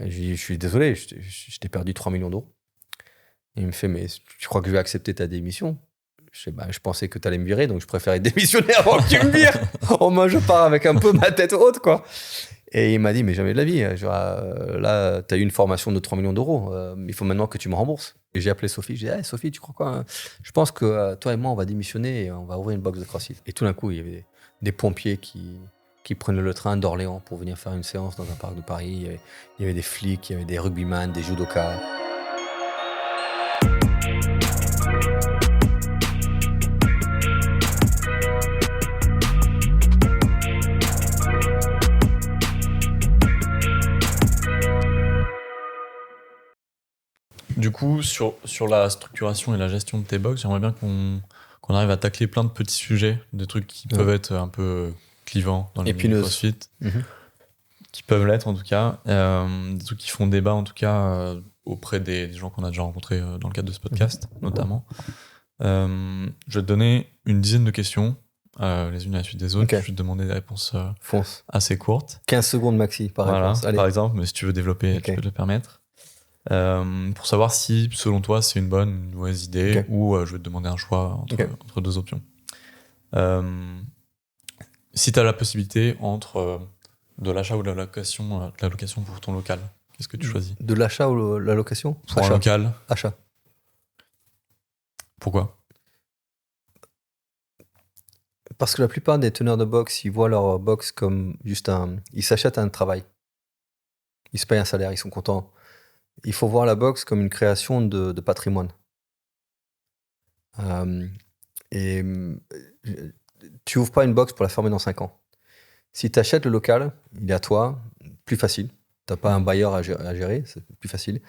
Et je suis désolé, je t'ai perdu 3 millions d'euros. Et il me fait, mais tu crois que je vais accepter ta démission? Je pensais que tu allais me virer, donc je préférais démissionner avant que tu me vires. Au moins, je pars avec un peu ma tête haute, quoi. Et il m'a dit, mais jamais de la vie. Genre, là, tu as eu une formation de 3 millions d'euros. Il faut maintenant que tu me rembourses. Et j'ai appelé Sophie. J'ai dit, hey, Sophie, tu crois quoi, hein? Je pense que toi et moi, on va démissionner et on va ouvrir une box de CrossFit. Et tout d'un coup, il y avait des pompiers qui prenaient le train d'Orléans pour venir faire une séance dans un parc de Paris. Il y avait des flics, il y avait des rugbyman, des judokas. Du coup, sur la structuration et la gestion de tes box, j'aimerais bien qu'on arrive à tacler plein de petits sujets, des trucs qui peuvent être un peu clivants dans les CrossFit, qui peuvent l'être en tout cas, des trucs qui font débat en tout cas auprès des gens qu'on a déjà rencontrés dans le cadre de ce podcast, notamment. Je vais te donner une dizaine de questions, les unes à la suite des autres. Okay. Je vais te demander des réponses Fonce. assez courtes. 15 secondes maxi par réponse. Allez. Par exemple, mais si tu veux développer, tu peux te le permettre. Pour savoir si, selon toi, c'est une bonne ou une mauvaise idée, ou je vais te demander un choix entre deux options. Si tu as la possibilité entre de l'achat ou de la location pour ton local, qu'est-ce que tu choisis? De l'achat ou la location? Pour un local. Achat. Pourquoi? Parce que la plupart des teneurs de box, ils voient leur box comme juste ils s'achètent un travail. Ils se payent un salaire, ils sont contents. Il faut voir la box comme une création de patrimoine. Et tu ouvres pas une box pour la fermer dans 5 ans. Si tu achètes le local, il est à toi, plus facile. Tu n'as pas un bailleur à gérer, c'est plus facile.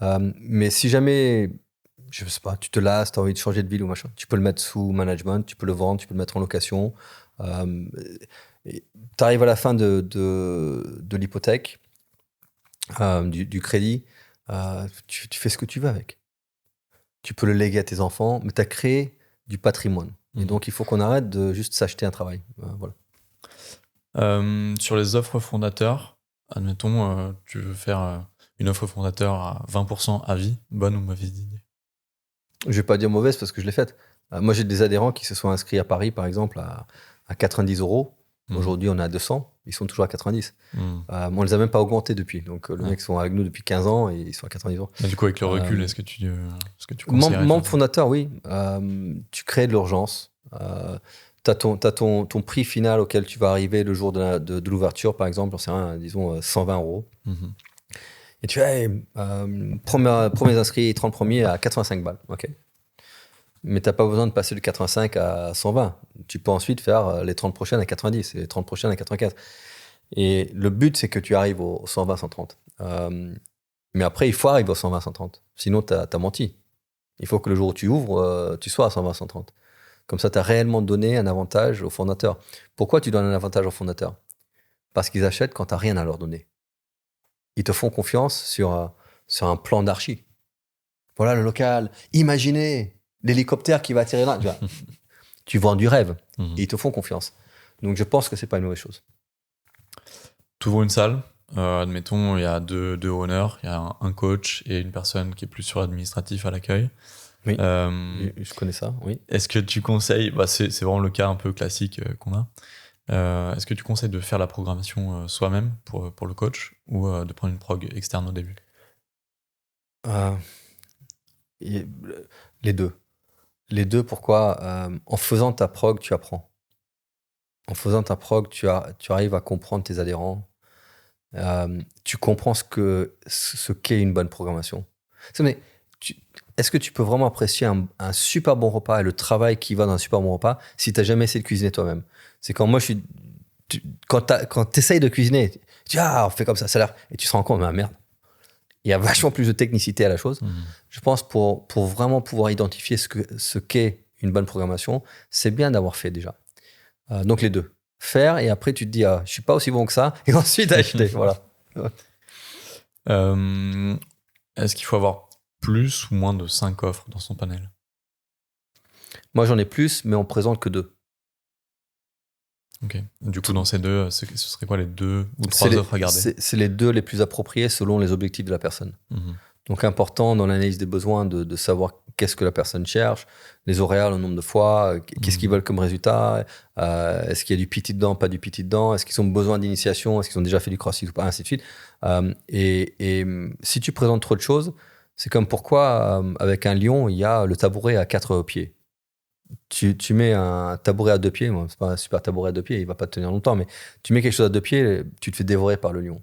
Mais si jamais, je sais pas, tu te lasses, tu as envie de changer de ville ou machin, tu peux le mettre sous management, tu peux le vendre, tu peux le mettre en location. Tu arrives à la fin de l'hypothèque, du crédit, tu fais ce que tu veux avec. Tu peux le léguer à tes enfants, mais tu as créé du patrimoine. Et donc, il faut qu'on arrête de juste s'acheter un travail. Voilà. Sur les offres fondateurs, admettons, tu veux faire une offre fondateur à 20% à vie, bonne ou mauvaise idée? Je vais pas dire mauvaise parce que je l'ai faite. Moi, j'ai des adhérents qui se sont inscrits à Paris, par exemple, à 90 euros. Aujourd'hui, on est à 200. Ils sont toujours à 90. On les a même pas augmentés depuis. Donc, les mecs sont avec nous depuis 15 ans et ils sont à 90 euros. Mais du coup, avec le recul, est-ce que tu conseillerais? Membre fondateur, oui. Tu crées de l'urgence. T'as ton prix final auquel tu vas arriver le jour de l'ouverture, par exemple, c'est disons 120 euros. Et tu as premiers inscrits, 30 premiers à 85 balles. Ok. Mais tu n'as pas besoin de passer de 85 à 120. Tu peux ensuite faire les 30 prochaines à 90 et les 30 prochaines à 95. Et le but, c'est que tu arrives au 120, 130. Mais après, il faut arriver au 120, 130. Sinon, tu as menti. Il faut que le jour où tu ouvres, tu sois à 120, 130. Comme ça, tu as réellement donné un avantage aux fondateurs. Pourquoi tu donnes un avantage aux fondateurs? Parce qu'ils achètent quand tu n'as rien à leur donner. Ils te font confiance sur un plan d'archi. Voilà le local. Imaginez l'hélicoptère qui va atterrir là. Tu vends du rêve. Et ils te font confiance. Donc, je pense que c'est pas une mauvaise chose. Tu ouvres une salle. Admettons, il y a deux owners. Il y a un coach et une personne qui est plus sur l'administratif à l'accueil. Oui, je connais ça, oui. Est-ce que tu conseilles, c'est vraiment le cas un peu classique qu'on a, est-ce que tu conseilles de faire la programmation soi-même pour le coach ou de prendre une prog externe au début? Les deux. Les deux, pourquoi? En faisant ta prog, tu apprends. En faisant ta prog, tu arrives à comprendre tes adhérents. Tu comprends ce qu'est une bonne programmation. Mais est-ce que tu peux vraiment apprécier un super bon repas et le travail qui va dans un super bon repas si tu n'as jamais essayé de cuisiner toi-même? C'est quand moi quand tu essayes de cuisiner, tu dis on fait comme ça a l'air, et tu te rends compte, merde, il y a vachement plus de technicité à la chose. Je pense pour vraiment pouvoir identifier ce qu'est une bonne programmation, c'est bien d'avoir fait déjà. Donc les deux. Faire et après tu te dis je suis pas aussi bon que ça et ensuite acheter. Voilà. Est-ce qu'il faut avoir plus ou moins de 5 offres dans son panel? Moi j'en ai plus, mais on présente que 2. Ok. Du coup, dans ces deux, ce serait quoi les 2 ou 3 offres à garder? C'est les 2 les plus appropriés selon les objectifs de la personne. Donc, important dans l'analyse des besoins de savoir qu'est-ce que la personne cherche, les horaires, le nombre de fois, qu'est-ce qu'ils veulent comme résultat, est-ce qu'il y a du PT dedans, pas du PT dedans, est-ce qu'ils ont besoin d'initiation, est-ce qu'ils ont déjà fait du crossfit ou pas, ainsi de suite. Et si tu présentes trop de choses, c'est comme pourquoi, avec un lion, il y a le tabouret à 4 pieds. Tu mets un tabouret à 2 pieds, bon, c'est pas un super tabouret à 2 pieds, il va pas te tenir longtemps, mais tu mets quelque chose à 2 pieds, tu te fais dévorer par le lion.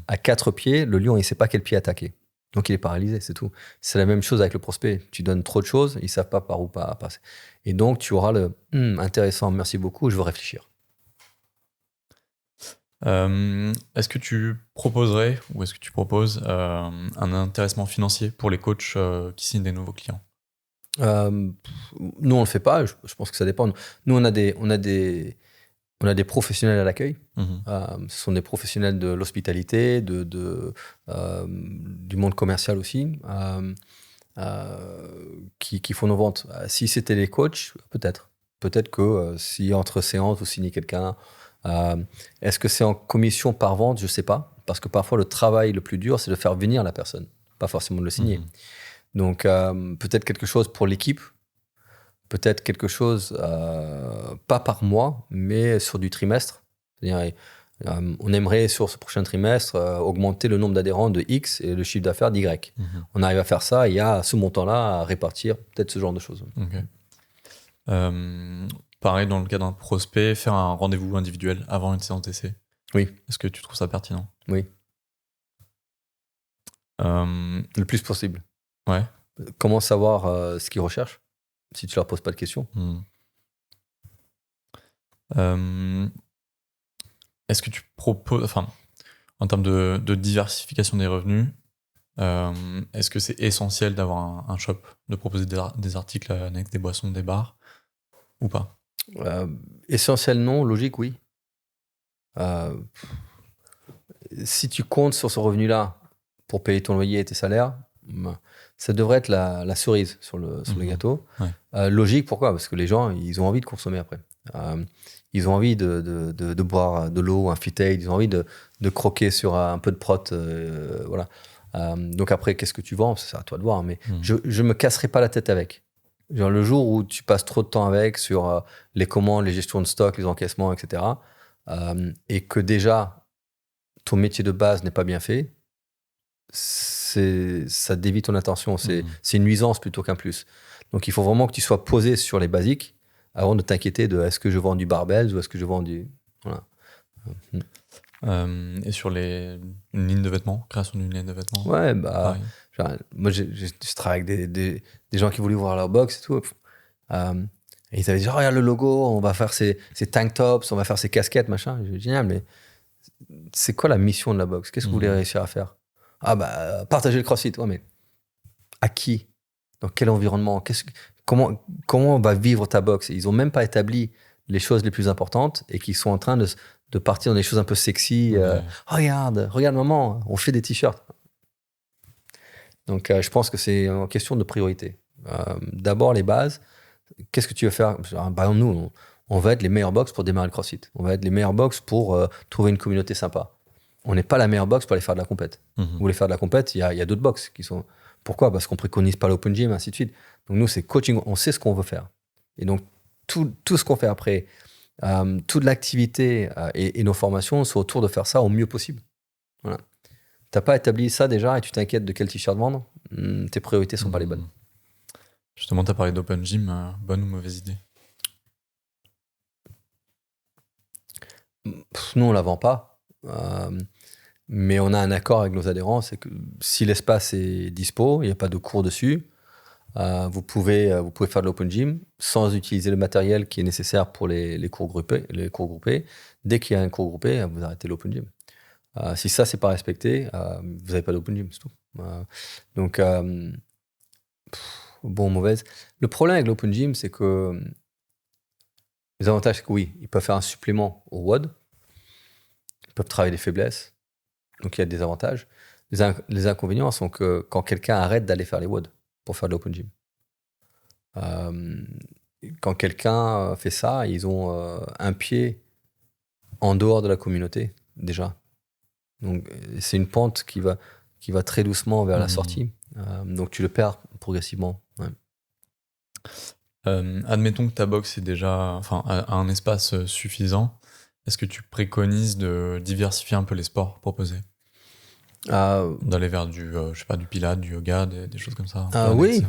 À 4 pieds, le lion, il sait pas quel pied attaquer. Donc, il est paralysé, c'est tout. C'est la même chose avec le prospect. Tu donnes trop de choses, ils savent pas par où passer. Et donc, tu auras le intéressant, merci beaucoup, je veux réfléchir. Est-ce que tu proposerais ou est-ce que tu proposes un intéressement financier pour les coachs qui signent des nouveaux clients? Nous, on le fait pas. Je pense que ça dépend. Nous, on a des professionnels à l'accueil. Ce sont des professionnels de l'hospitalité, du monde commercial aussi, qui font nos ventes. Si c'était les coachs, peut-être. Peut-être que si entre séances, vous signez quelqu'un, est-ce que c'est en commission par vente? Je ne sais pas. Parce que parfois, le travail le plus dur, c'est de faire venir la personne, pas forcément de le signer. Donc, peut-être quelque chose pour l'équipe. Peut-être quelque chose, pas par mois, mais sur du trimestre. C'est-à-dire, on aimerait, sur ce prochain trimestre, augmenter le nombre d'adhérents de X et le chiffre d'affaires d'Y. On arrive à faire ça, il y a ce montant-là à répartir, peut-être ce genre de choses. Okay. Pareil, dans le cas d'un prospect, faire un rendez-vous individuel avant une séance d'essai. Oui. Est-ce que tu trouves ça pertinent? Oui. Le plus possible. Ouais. Comment savoir ce qu'ils recherchent si tu leur poses pas de questions? Est-ce que tu proposes, enfin, en termes de diversification des revenus, est-ce que c'est essentiel d'avoir un shop, de proposer des articles avec des boissons, des bars, ou pas? Essentiel non, logique oui. Si tu comptes sur ce revenu-là pour payer ton loyer et tes salaires, ça devrait être la cerise sur le gâteau. Ouais. Logique, pourquoi? Parce que les gens, ils ont envie de consommer après. Ils ont envie de boire de l'eau, un Fit-Aid, ils ont envie de croquer sur un peu de prot. Voilà. Donc après, qu'est-ce que tu vends? C'est à toi de voir. Mais je ne me casserai pas la tête avec. Genre, le jour où tu passes trop de temps avec sur les commandes, les gestions de stock, les encaissements, etc., et que déjà, ton métier de base n'est pas bien fait, ça dévie ton attention. C'est une nuisance plutôt qu'un plus. Donc, il faut vraiment que tu sois posé sur les basiques avant de t'inquiéter de est-ce que je vends du barbells ou est-ce que je vends du... Voilà. Et sur une ligne de vêtements, création d'une ligne de vêtements? Ouais, bah... Genre, moi, je travaille avec des gens qui voulaient ouvrir leur box et tout. Et ils avaient dit, oh, regarde le logo, on va faire ces tank tops, on va faire ces casquettes, machin. J'ai dit, génial, mais c'est quoi la mission de la box? Qu'est-ce que vous voulez réussir à faire? Ah bah, partager le CrossFit. Ouais, mais à qui? Dans quel environnement? Comment on va vivre ta box? Ils n'ont même pas établi les choses les plus importantes et qui sont en train de partir dans des choses un peu sexy. Regarde maman, on fait des t-shirts. Donc, je pense que c'est une question de priorité. D'abord, les bases. Qu'est-ce que tu veux faire? Par exemple, nous, on va être les meilleurs box pour démarrer le CrossFit. On va être les meilleurs box pour trouver une communauté sympa. On n'est pas la meilleure box pour aller faire de la compète. Vous voulez faire de la compète, il y a d'autres box qui sont... Pourquoi? Parce qu'on préconise pas l'open gym, ainsi de suite. Donc nous, c'est coaching, on sait ce qu'on veut faire. Et donc, tout ce qu'on fait après, toute l'activité et nos formations sont autour de faire ça au mieux possible. Voilà. T'as pas établi ça déjà et tu t'inquiètes de quel t-shirt vendre, tes priorités sont pas les bonnes. Justement, tu as parlé d'open gym, bonne ou mauvaise idée? Nous, on la vend pas. Mais on a un accord avec nos adhérents, c'est que si l'espace est dispo, il n'y a pas de cours dessus, vous pouvez faire de l'open gym sans utiliser le matériel qui est nécessaire pour les cours groupés. Dès qu'il y a un cours groupé, vous arrêtez l'open gym. Si ça, c'est pas respecté, vous n'avez pas d'open gym, c'est tout. Donc, bon, mauvaise. Le problème avec l'open gym, c'est que les avantages, c'est que oui, ils peuvent faire un supplément au WOD, ils peuvent travailler des faiblesses. Donc, il y a des avantages. Les inconvénients sont que quand quelqu'un arrête d'aller faire les WOD pour faire de l'open gym, quand quelqu'un fait ça, ils ont un pied en dehors de la communauté, déjà. Donc, c'est une pente qui va très doucement vers la sortie. Donc, tu le perds progressivement. Ouais. Admettons que ta box est déjà a un espace suffisant. Est-ce que tu préconises de diversifier un peu les sports proposés? D'aller vers du pilates, du yoga, des choses comme ça? Oui.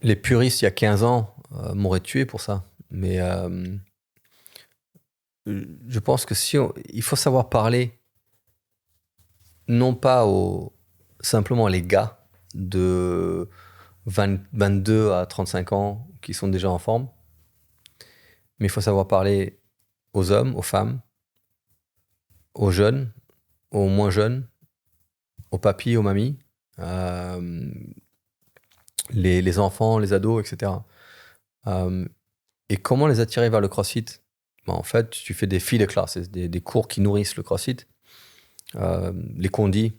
Les puristes, il y a 15 ans, m'auraient tué pour ça. Mais je pense que il faut savoir parler, non pas simplement les gars de 22 à 35 ans qui sont déjà en forme, mais il faut savoir parler aux hommes, aux femmes, aux jeunes, aux moins jeunes, aux papis, aux mamies, les enfants, les ados, etc. Et comment les attirer vers le CrossFit? En fait, tu fais des feeder classes, des cours qui nourrissent le CrossFit. Les condis,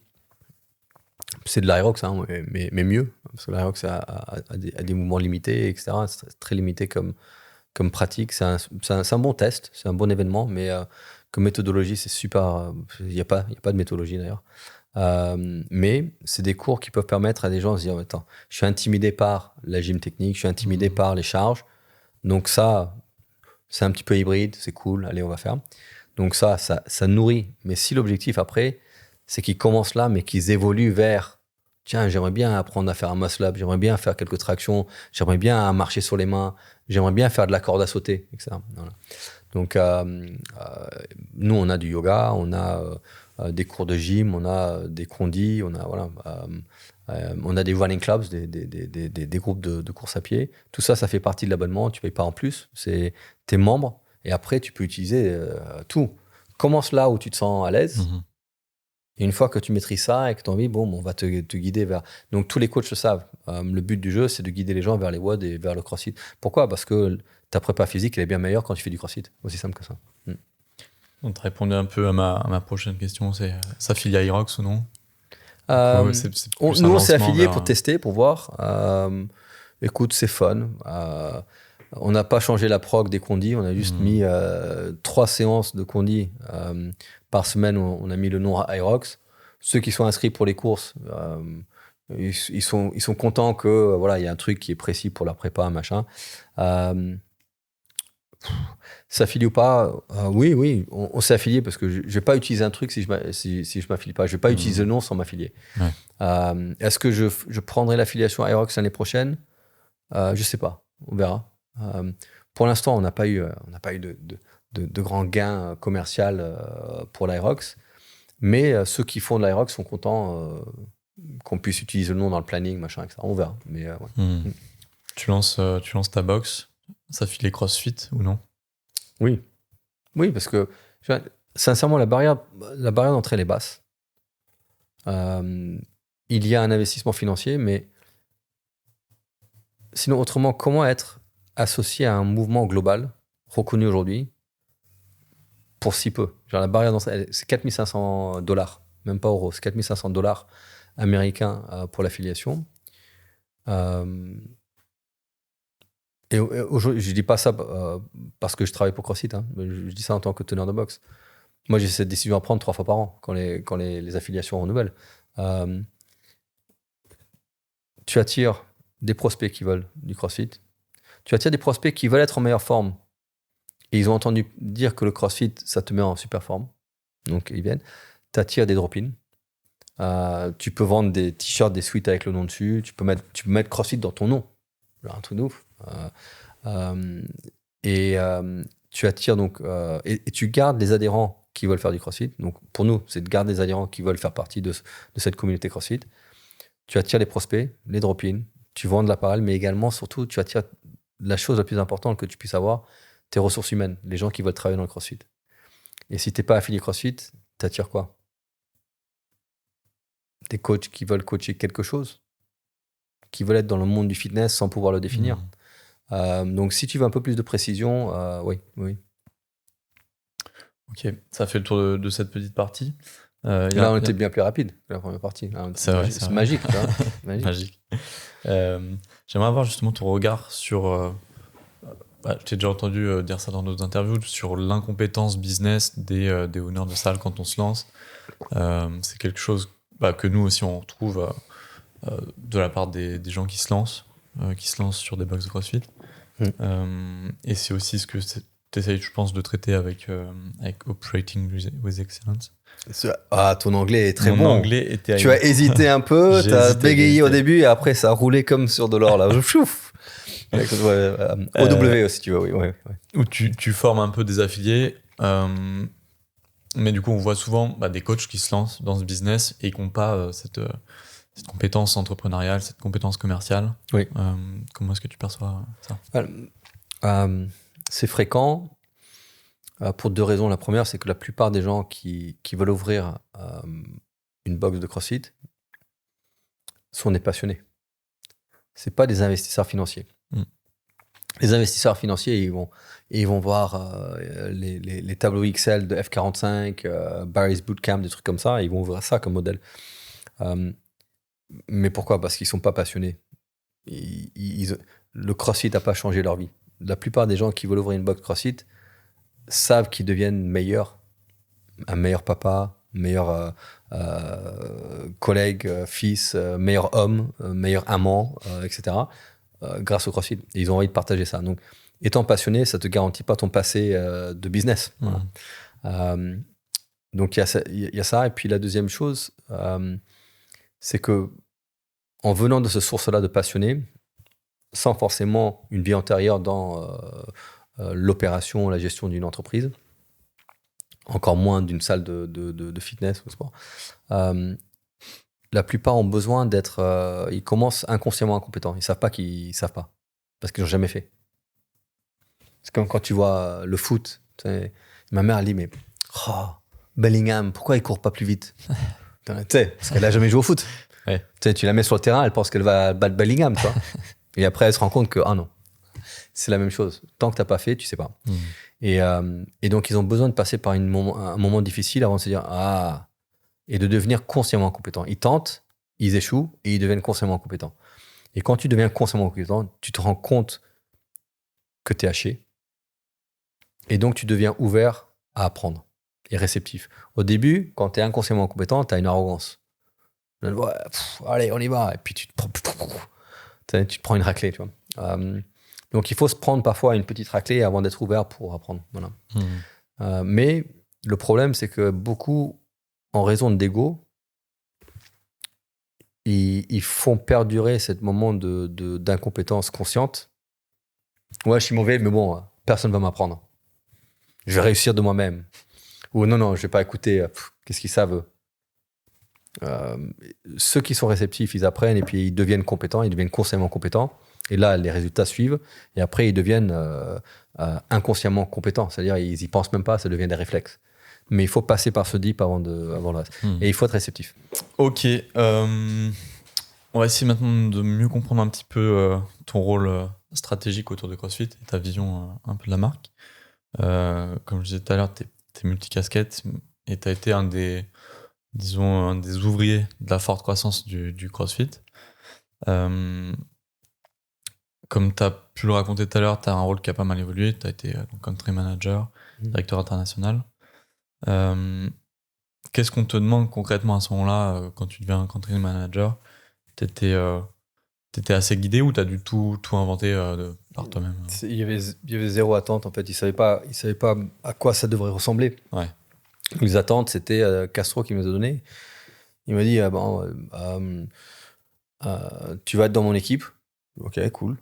c'est de l'Aerox, hein, mais mieux, parce que l'Aerox a des mouvements limités, etc. C'est très limité comme pratique. C'est un bon test, c'est un bon événement, mais comme méthodologie, c'est super. Il n'y a pas de méthodologie d'ailleurs. Mais c'est des cours qui peuvent permettre à des gens de se dire, attends, je suis intimidé par la gym technique, je suis intimidé par les charges. Donc ça, c'est un petit peu hybride, c'est cool, allez, on va faire. Donc ça nourrit. Mais si l'objectif après, c'est qu'ils commencent là, mais qu'ils évoluent vers, tiens, j'aimerais bien apprendre à faire un muscle-up, j'aimerais bien faire quelques tractions, j'aimerais bien marcher sur les mains, j'aimerais bien faire de la corde à sauter, etc. Voilà. Donc nous, on a du yoga, on a des cours de gym, on a des condis, on a des running clubs, des groupes de course à pied. Tout ça, ça fait partie de l'abonnement. Tu ne payes pas en plus. C'est tes membres. Et après, tu peux utiliser tout. Commence là où tu te sens à l'aise. Et une fois que tu maîtrises ça et que tu as envie, on va te guider vers... Donc, tous les coachs le savent. Le but du jeu, c'est de guider les gens vers les WOD et vers le CrossFit. Pourquoi? Parce que ta prépa physique, elle est bien meilleure quand tu fais du CrossFit. Aussi simple que ça. On te répondait un peu à ma prochaine question, c'est s'affilier à Aerox ou non? Nous, on s'est affilié pour tester, pour voir. Écoute, c'est fun. On n'a pas changé la prog des condis, on a juste mis 3 séances de condis par semaine. On a mis le nom Aerox. Ceux qui sont inscrits pour les courses, ils sont contents que voilà, il y a un truc qui est précis pour leur prépa, machin. S'affilier ou pas, oui, on s'est affilié parce que je ne vais pas utiliser un truc si je m'affilie pas. Je ne vais pas utiliser le nom sans m'affilier. Ouais. Est-ce que je prendrai l'affiliation Aerox l'année prochaine? Je ne sais pas, on verra. Pour l'instant, on n'a pas eu de grands gains commerciaux pour l'Aerox, mais ceux qui font de l'Aerox sont contents qu'on puisse utiliser le nom dans le planning, machin, etc. On verra. Mais, ouais. Tu lances ta box, s'affilier CrossFit ou non? Oui, parce que sincèrement, la barrière d'entrée elle est basse. Il y a un investissement financier, mais sinon, autrement, comment être associé à un mouvement global reconnu aujourd'hui pour si peu? La barrière d'entrée, c'est $4 500, même pas euros, c'est $4 500 américains pour l'affiliation. Et aujourd'hui, je ne dis pas ça parce que je travaille pour CrossFit, hein, mais je dis ça en tant que teneur de boxe. Moi, j'ai cette décision à prendre 3 fois par an quand les affiliations renouvellent. Tu attires des prospects qui veulent du CrossFit. Tu attires des prospects qui veulent être en meilleure forme. Et ils ont entendu dire que le CrossFit, ça te met en super forme. Donc, ils viennent. Tu attires des drop-in. Tu peux vendre des t-shirts, des suites avec le nom dessus. Tu peux mettre CrossFit dans ton nom. Un truc de ouf. Tu attires donc et tu gardes les adhérents qui veulent faire du CrossFit. Donc pour nous, c'est de garder les adhérents qui veulent faire partie de cette communauté CrossFit. Tu attires les prospects, les drop-in, tu vends de l'appareil, mais également, surtout, tu attires la chose la plus importante que tu puisses avoir, tes ressources humaines, les gens qui veulent travailler dans le CrossFit. Et si tu n'es pas affilié CrossFit, tu attires quoi? Des coachs qui veulent coacher quelque chose, qui veulent être dans le monde du fitness sans pouvoir le définir. Donc, si tu veux un peu plus de précision, oui. Ok, ça fait le tour de cette petite partie. Là, on était bien plus rapide que la première partie. Là, c'est magique. Magique. J'aimerais avoir justement ton regard sur je t'ai déjà entendu dire ça dans d'autres interviews, sur l'incompétence business des owners de salle quand on se lance. C'est quelque chose que nous aussi on retrouve de la part des gens qui se lancent sur des box de CrossFit. Et c'est aussi ce que tu essayes, je pense, de traiter avec Operating with Excellence. Ton anglais est très bon. Mon anglais était... Tu as hésité un peu, tu as bégayé au début et après ça a roulé comme sur de l'or là. Chouf. OW si tu veux, oui. Où tu formes un peu des affiliés, mais du coup on voit souvent des coachs qui se lancent dans ce business et qui n'ont pas cette compétence entrepreneuriale, cette compétence commerciale. Oui. Comment est-ce que tu perçois ça? C'est fréquent pour 2 raisons. La première, c'est que la plupart des gens qui veulent ouvrir une box de CrossFit sont des passionnés. C'est pas des investisseurs financiers. Les investisseurs financiers, ils vont voir les tableaux Excel de F45, Barry's Bootcamp, des trucs comme ça, et ils vont ouvrir ça comme modèle. Mais pourquoi? Parce qu'ils sont pas passionnés. Le CrossFit n'a pas changé leur vie. La plupart des gens qui veulent ouvrir une box CrossFit savent qu'ils deviennent meilleurs, un meilleur papa, meilleur collègue, fils, meilleur homme, meilleur amant, etc. Grâce au CrossFit. Et ils ont envie de partager ça. Donc, étant passionné, ça te garantit pas ton passé de business. Voilà. Donc, il y a ça. Et puis, la deuxième chose, c'est que en venant de ce source-là de passionné, sans forcément une vie antérieure dans l'opération, la gestion d'une entreprise, encore moins d'une salle de fitness ou de sport, la plupart ont besoin d'être... ils commencent inconsciemment incompétents. Ils savent pas qu'ils savent pas. Parce qu'ils n'ont jamais fait. C'est comme quand tu vois le foot. Ma mère, elle dit, mais Bellingham, pourquoi il court pas plus vite? Parce qu'elle a jamais joué au foot. Ouais. Tu la mets sur le terrain, elle pense qu'elle va battre Bellingham, tu vois. Et après, elle se rend compte que, non. C'est la même chose. Tant que tu n'as pas fait, tu sais pas. Et donc, ils ont besoin de passer par un moment difficile avant de se dire, et de devenir consciemment compétent. Ils tentent, ils échouent, et ils deviennent consciemment compétents. Et quand tu deviens consciemment compétent, tu te rends compte que tu es haché. Et donc, tu deviens ouvert à apprendre et réceptif. Au début, quand tu es inconsciemment compétent, tu as une arrogance. Allez, on y va. Et puis, tu te prends une raclée, tu vois. Donc, il faut se prendre parfois une petite raclée avant d'être ouvert pour apprendre. Voilà. Mais le problème, c'est que beaucoup, en raison d'ego, ils font perdurer ce moment d'incompétence consciente. Ouais, je suis mauvais, mais bon, personne ne va m'apprendre. Je vais réussir de moi-même. Ou non, je ne vais pas écouter. Qu'est-ce qu'ils savent? Ceux qui sont réceptifs, ils apprennent et puis ils deviennent compétents, ils deviennent consciemment compétents. Et là, les résultats suivent. Et après, ils deviennent inconsciemment compétents. C'est-à-dire, ils n'y pensent même pas, ça devient des réflexes. Mais il faut passer par ce dip avant le reste. Et il faut être réceptif. Ok. On va essayer maintenant de mieux comprendre un petit peu ton rôle stratégique autour de CrossFit et ta vision un peu de la marque. Comme je disais tout à l'heure, t'es multicasquette et t'as été un des ouvriers de la forte croissance du CrossFit. Comme tu as pu le raconter tout à l'heure, tu as un rôle qui a pas mal évolué. Tu as été country manager, directeur international. Qu'est-ce qu'on te demande concrètement à ce moment-là quand tu deviens country manager? T'étais assez guidé ou tu as dû tout inventer par toi-même? Il y avait zéro attente en fait. Ils savaient pas à quoi ça devrait ressembler. Ouais. Les attentes, c'était Castro qui me les a données. Il m'a dit tu vas être dans mon équipe. Ok, cool.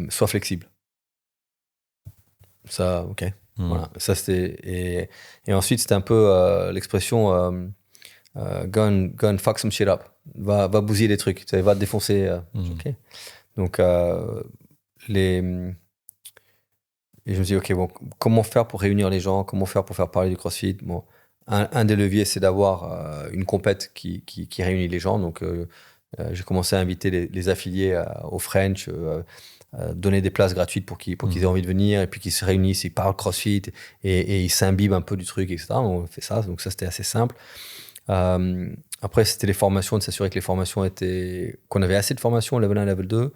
Sois flexible. Ça, ok. Voilà. Ça, c'était... Et ensuite, c'était un peu l'expression go and fuck some shit up. Va bousiller des trucs. Va te défoncer. Ok. Donc, et je me dis, ok, bon, comment faire pour réunir les gens? Comment faire pour faire parler du CrossFit? Bon, un des leviers, c'est d'avoir une compète qui réunit les gens. Donc, j'ai commencé à inviter les affiliés au French, donner des places gratuites pour qu'ils aient envie de venir et puis qu'ils se réunissent, ils parlent CrossFit et ils s'imbibent un peu du truc, etc. On fait ça, donc ça c'était assez simple. Après, c'était les formations, de s'assurer que les formations qu'on avait assez de formations, level 1, level 2,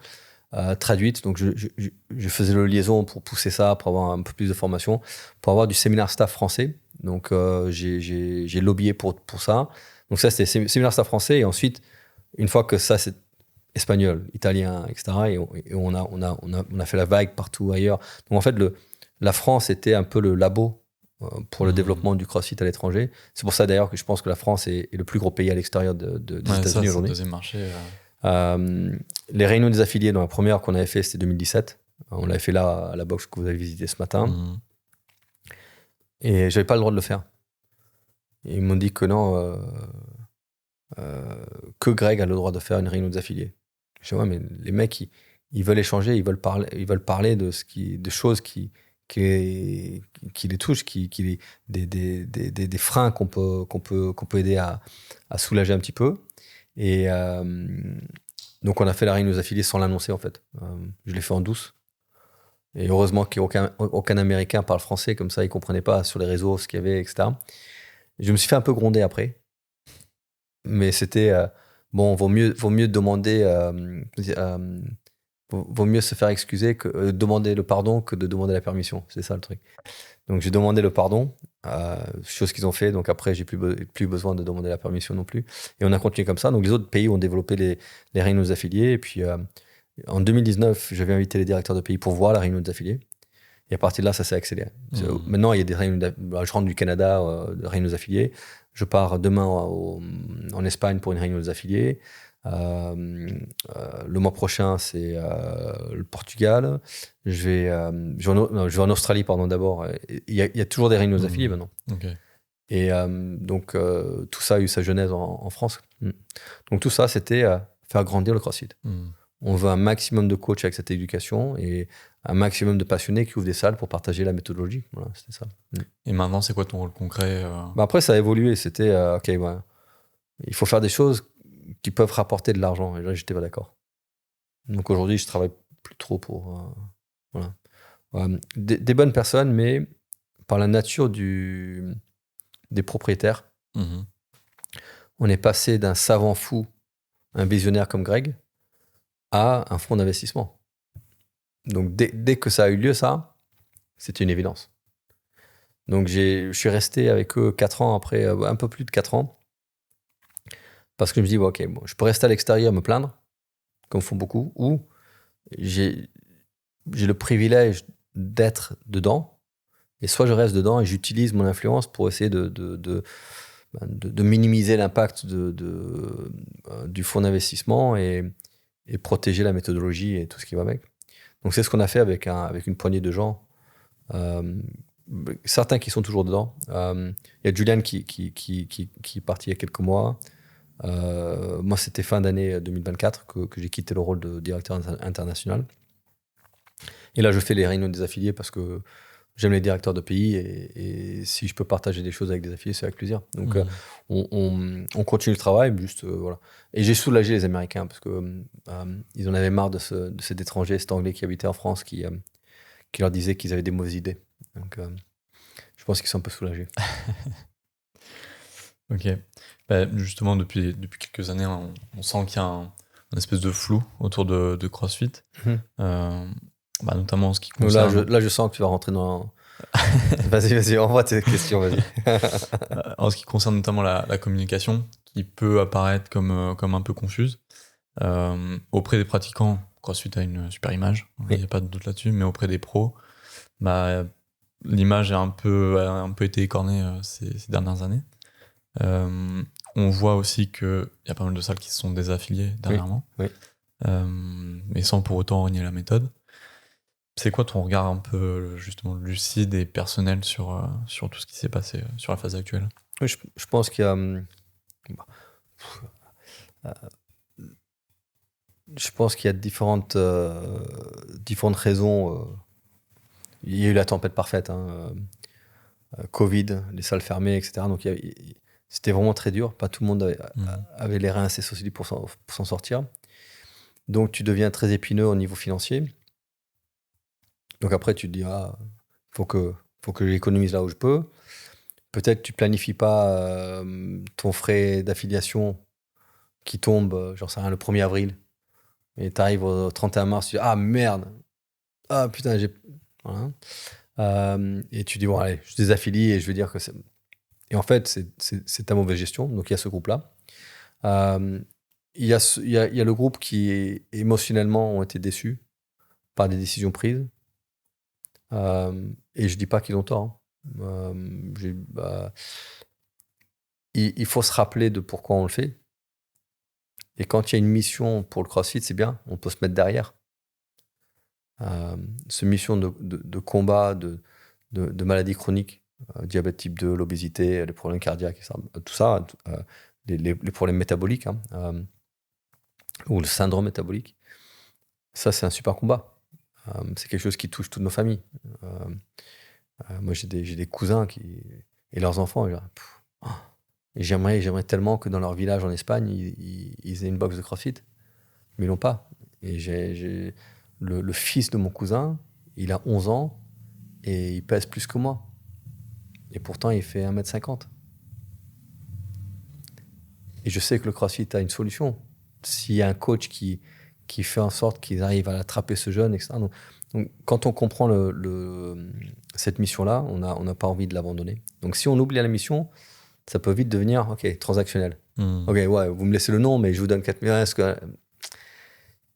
traduite. Donc, je faisais le liaison pour pousser ça, pour avoir un peu plus de formation, pour avoir du séminaire staff français. Donc, j'ai lobbyé pour ça. Donc, ça, c'était séminaire staff français. Et ensuite, une fois que ça, c'est espagnol, italien, etc. Et on a fait la vague partout ailleurs. Donc, en fait, la France était un peu le labo pour le développement du CrossFit à l'étranger. C'est pour ça, d'ailleurs, que je pense que la France est le plus gros pays à l'extérieur des États-Unis aujourd'hui. C'est le deuxième marché. Les réunions des affiliés, dans la première qu'on avait fait, c'était 2017. On l'avait fait là, à la box que vous avez visité ce matin. Et j'avais pas le droit de le faire. Et ils m'ont dit que non, que Greg a le droit de faire une réunion des affiliés. Je dis, ouais, mais les mecs, ils veulent échanger, ils veulent parler de choses qui les touchent, des freins qu'on peut aider à soulager un petit peu. Et donc, on a fait la réunion des affiliés sans l'annoncer, en fait. Je l'ai fait en douce. Et heureusement qu'aucun Américain parle français, comme ça, ils ne comprenaient pas sur les réseaux ce qu'il y avait, etc. Je me suis fait un peu gronder après. Mais c'était, bon, vaut mieux demander, vaut mieux se faire excuser que demander le pardon que de demander la permission. C'est ça le truc. Donc, j'ai demandé le pardon, chose qu'ils ont fait. Donc, après, j'ai plus besoin de demander la permission non plus. Et on a continué comme ça. Donc, les autres pays ont développé les réunions des affiliés. Et puis, en 2019, j'avais invité les directeurs de pays pour voir la réunion des affiliés. Et à partir de là, ça s'est accéléré. Maintenant, il y a des réunions. Je rentre du Canada, réunions des affiliés. Je pars demain en Espagne pour une réunion des affiliés. Le mois prochain, c'est le Portugal. Je vais en Australie, pardon, d'abord. Il y a toujours des réunions des affiliés maintenant. Okay. Et donc, tout ça a eu sa genèse en France. Donc, tout ça, c'était faire grandir le CrossFit. On veut un maximum de coachs avec cette éducation et un maximum de passionnés qui ouvrent des salles pour partager la méthodologie. Voilà, c'était ça. Et maintenant, c'est quoi ton rôle concret Après, ça a évolué. C'était, OK, ouais, il faut faire des choses qui peuvent rapporter de l'argent. Et là, j'étais pas d'accord. Donc aujourd'hui, je travaille plus trop pour... voilà. Des bonnes personnes, mais par la nature des propriétaires, on est passé d'un savant fou, un visionnaire comme Greg, à un fonds d'investissement. Donc dès que ça a eu lieu, ça, c'était une évidence. Donc je suis resté avec eux 4 ans après, un peu plus de 4 ans, parce que je me dis, OK, bon, je peux rester à l'extérieur me plaindre, comme font beaucoup, ou j'ai le privilège d'être dedans, et soit je reste dedans et j'utilise mon influence pour essayer de minimiser l'impact du fonds d'investissement et protéger la méthodologie et tout ce qui va avec. Donc c'est ce qu'on a fait avec une poignée de gens, certains qui sont toujours dedans. Il y a Julian qui est parti il y a quelques mois. Moi, c'était fin d'année 2024 que j'ai quitté le rôle de directeur international. Et là, je fais les réunions des affiliés parce que j'aime les directeurs de pays et si je peux partager des choses avec des affiliés, c'est avec plaisir. Donc, on continue le travail, juste voilà. Et j'ai soulagé les Américains parce que ils en avaient marre de cet étranger, cet Anglais qui habitait en France, qui leur disait qu'ils avaient des mauvaises idées. Donc, je pense qu'ils sont un peu soulagés. Ok. Justement, depuis quelques années, on sent qu'il y a un espèce de flou autour de CrossFit. Notamment en ce qui concerne... Là, je sens que tu vas rentrer dans... Vas-y, envoie tes questions, vas-y. En ce qui concerne notamment la communication, qui peut apparaître comme un peu confuse. Auprès des pratiquants, CrossFit a une super image, il n'y a pas de doute là-dessus, mais auprès des pros, l'image a un peu été écornée ces dernières années. On voit aussi qu'il y a pas mal de salles qui se sont désaffiliées dernièrement, mais sans pour autant renier la méthode. C'est quoi ton regard un peu justement lucide et personnel sur tout ce qui s'est passé sur la phase actuelle? Oui, je pense qu'il y a... je pense qu'il y a différentes raisons. Il y a eu la tempête parfaite, Covid, les salles fermées, etc. Donc c'était vraiment très dur. Pas tout le monde avait les reins assez solides pour s'en sortir. Donc tu deviens très épineux au niveau financier. Donc après tu te dis, faut que j'économise là où je peux. Peut-être tu planifies pas ton frais d'affiliation qui tombe, j'en sais rien, le 1er avril. Et tu arrives au 31 mars, tu dis « Ah, merde ! Ah, putain, j'ai... » Voilà. Et tu dis « Bon, allez, je désaffilie et je veux dire que c'est... » Et en fait, c'est ta mauvaise gestion. Donc, il y a ce groupe-là. Il y a le groupe qui, émotionnellement, ont été déçus par des décisions prises. Et je dis pas qu'ils ont tort. Il faut se rappeler de pourquoi on le fait. Et quand il y a une mission pour le CrossFit, c'est bien, on peut se mettre derrière. Cette mission de combat, de maladies chroniques, diabète type 2, l'obésité, les problèmes cardiaques, tout ça, les problèmes métaboliques, ou le syndrome métabolique, ça c'est un super combat. C'est quelque chose qui touche toutes nos familles. Moi j'ai des cousins et leurs enfants, et j'aimerais tellement que dans leur village en Espagne, ils aient une box de CrossFit, mais ils l'ont pas. Et j'ai le fils de mon cousin, il a 11 ans et il pèse plus que moi. Et pourtant, il fait 1m50. Et je sais que le CrossFit a une solution. S'il y a un coach qui fait en sorte qu'ils arrivent à attraper ce jeune, etc. Donc, quand on comprend cette mission-là, on n'a pas envie de l'abandonner. Donc, si on oublie la mission, ça peut vite devenir transactionnel. Ok, ouais, vous me laissez le nom, mais je vous donne 4 000.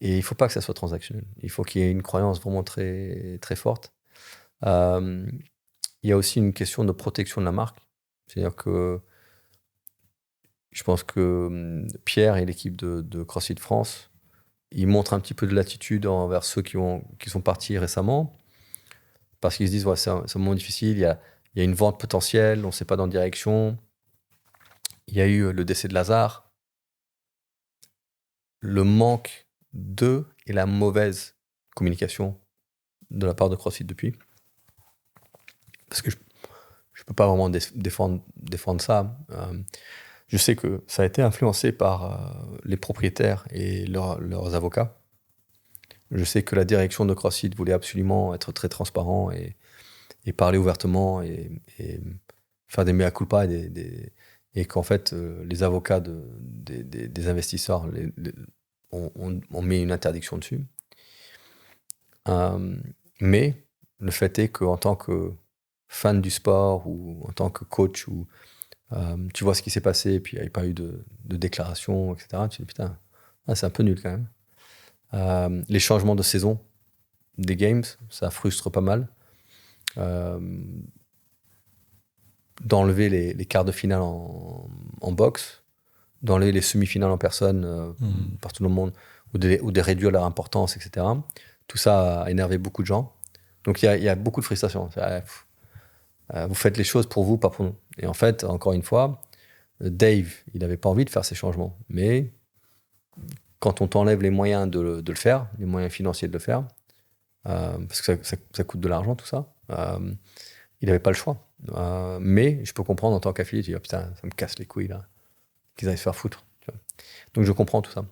Et il ne faut pas que ça soit transactionnel. Il faut qu'il y ait une croyance vraiment très, très forte. Il y a aussi une question de protection de la marque. C'est-à-dire que je pense que Pierre et l'équipe de CrossFit France, ils montrent un petit peu de l'attitude envers ceux qui sont partis récemment, parce qu'ils se disent c'est un moment difficile, il y a une vente potentielle, on ne sait pas dans quelle direction. Il y a eu le décès de Lazare. Le manque et la mauvaise communication de la part de CrossFit depuis. Parce que je ne peux pas vraiment défendre ça. Je sais que ça a été influencé par les propriétaires et leurs avocats. Je sais que la direction de CrossFit voulait absolument être très transparent et parler ouvertement et faire des mea culpa et qu'en fait, les avocats des investisseurs ont mis une interdiction dessus. Mais le fait est qu'en tant que fan du sport ou en tant que coach, tu vois ce qui s'est passé et puis il n'y a pas eu de déclaration, etc. Tu te dis putain, c'est un peu nul quand même. Les changements de saison des games, ça frustre pas mal. D'enlever les quarts de finale en boxe, d'enlever les semi-finales en personne partout dans le monde, ou de réduire leur importance, etc. Tout ça a énervé beaucoup de gens. Donc il y a beaucoup de frustration. Vous faites les choses pour vous, pas pour nous. Et en fait, encore une fois, Dave, il n'avait pas envie de faire ces changements. Mais quand on t'enlève les moyens de le faire, les moyens financiers de le faire, parce que ça coûte de l'argent, tout ça, il n'avait pas le choix. Mais je peux comprendre en tant qu'affilié, tu dis, oh, putain, ça me casse les couilles, là, qu'ils aillent se faire foutre. Tu vois. Donc je comprends tout ça.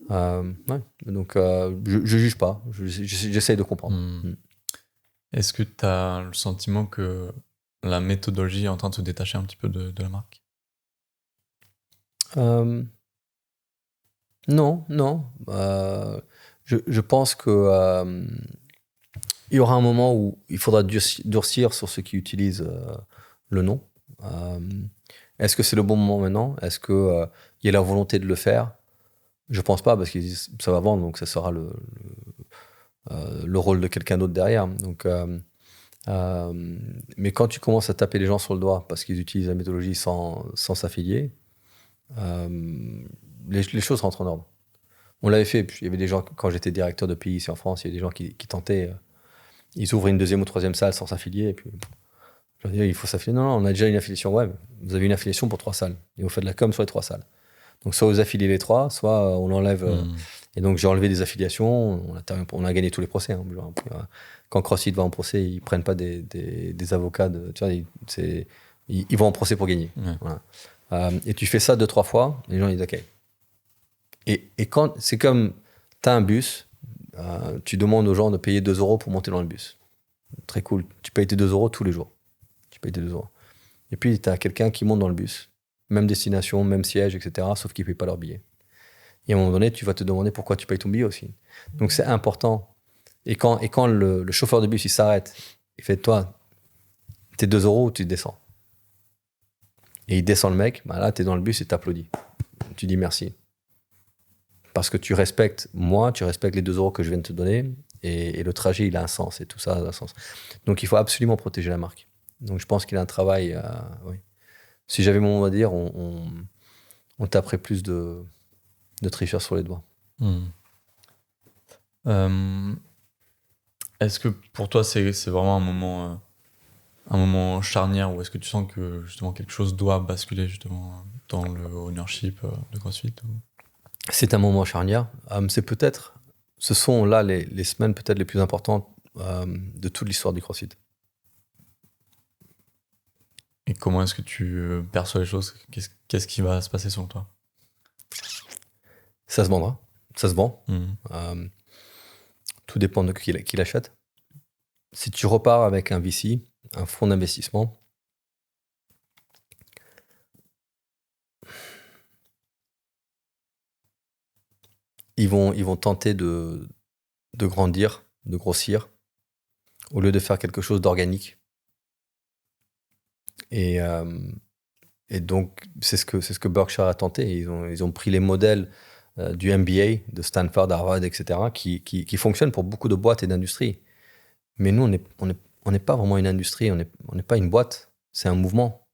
Ouais. Donc je juge pas, j'essaye de comprendre. Est-ce que tu as le sentiment que la méthodologie est en train de se détacher un petit peu de la marque ? Non. Je pense que il y aura un moment où il faudra durcir sur ceux qui utilisent le nom. Est-ce que c'est le bon moment maintenant ? Est-ce qu'il y a la volonté de le faire ? Je pense pas, parce qu'ils disent ça va vendre, donc ça sera le rôle de quelqu'un d'autre derrière. Donc, mais quand tu commences à taper les gens sur le doigt parce qu'ils utilisent la méthodologie sans s'affilier, les choses rentrent en ordre. On l'avait fait, puis il y avait des gens, quand j'étais directeur de pays ici en France, il y avait des gens qui tentaient, ils ouvrent une deuxième ou troisième salle sans s'affilier, et puis je leur dis, il faut s'affilier. Non, on a déjà une affiliation web. Vous avez une affiliation pour 3 salles, et vous faites de la com sur les 3 salles. Donc soit vous affiliez les 3, soit on enlève. Et donc j'ai enlevé des affiliations, on a gagné tous les procès. Hein. Quand CrossFit va en procès, ils prennent pas des avocats, tu vois, ils vont en procès pour gagner. Ouais. Voilà. Et tu fais ça 2-3 fois, les gens ils disent ok. Et quand c'est comme, tu as un bus, tu demandes aux gens de payer 2 € pour monter dans le bus. Très cool. Tu payes tes 2 € tous les jours. Tu payes tes 2 €. Et puis, tu as quelqu'un qui monte dans le bus. Même destination, même siège, etc. Sauf qu'ils ne payent pas leur billet. Et à un moment donné, tu vas te demander pourquoi tu payes ton billet aussi. Donc, c'est important. Et quand le chauffeur de bus, il s'arrête, il fait, toi, t'es 2 euros ou tu descends. Et il descend le mec, bah là, t'es dans le bus et t'applaudis. Tu dis merci. Parce que tu respectes moi, tu respectes les 2 euros que je viens de te donner, et le trajet, il a un sens, et tout ça a un sens. Donc, il faut absolument protéger la marque. Donc, je pense qu'il a un travail... oui. Si j'avais mon mot à dire, on taperait plus de tricheurs sur les doigts. Est-ce que pour toi, c'est vraiment un moment charnière, ou est-ce que tu sens que justement quelque chose doit basculer justement dans le ownership de CrossFit C'est un moment charnière. Ce sont là les semaines peut-être les plus importantes de toute l'histoire du CrossFit. Et comment est-ce que tu perçois les choses? Qu'est-ce qui va se passer selon toi? Ça se vendra. Ça se vend. Tout dépend de qui l'achète. Si tu repars avec un VC, un fonds d'investissement, ils vont tenter de grandir, de grossir, au lieu de faire quelque chose d'organique. Et donc, c'est ce que Berkshire a tenté. Ils ont pris les modèles du MBA, de Stanford, Harvard, etc., qui fonctionnent pour beaucoup de boîtes et d'industries. Mais nous, on n'est pas vraiment une industrie, on n'est pas une boîte, c'est un mouvement.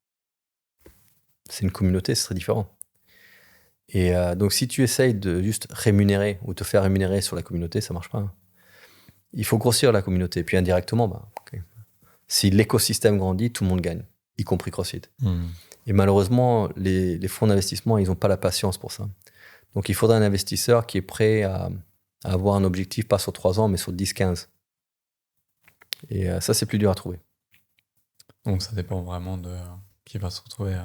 C'est une communauté, c'est très différent. Et donc, si tu essayes de juste rémunérer ou te faire rémunérer sur la communauté, ça marche pas. Il faut grossir la communauté. Puis indirectement, si l'écosystème grandit, tout le monde gagne, y compris CrossFit. Et malheureusement, les fonds d'investissement, ils n'ont pas la patience pour ça. Donc, il faudrait un investisseur qui est prêt à avoir un objectif, pas sur 3 ans, mais sur 10-15. Et ça, c'est plus dur à trouver. Donc, ça dépend vraiment de qui va se retrouver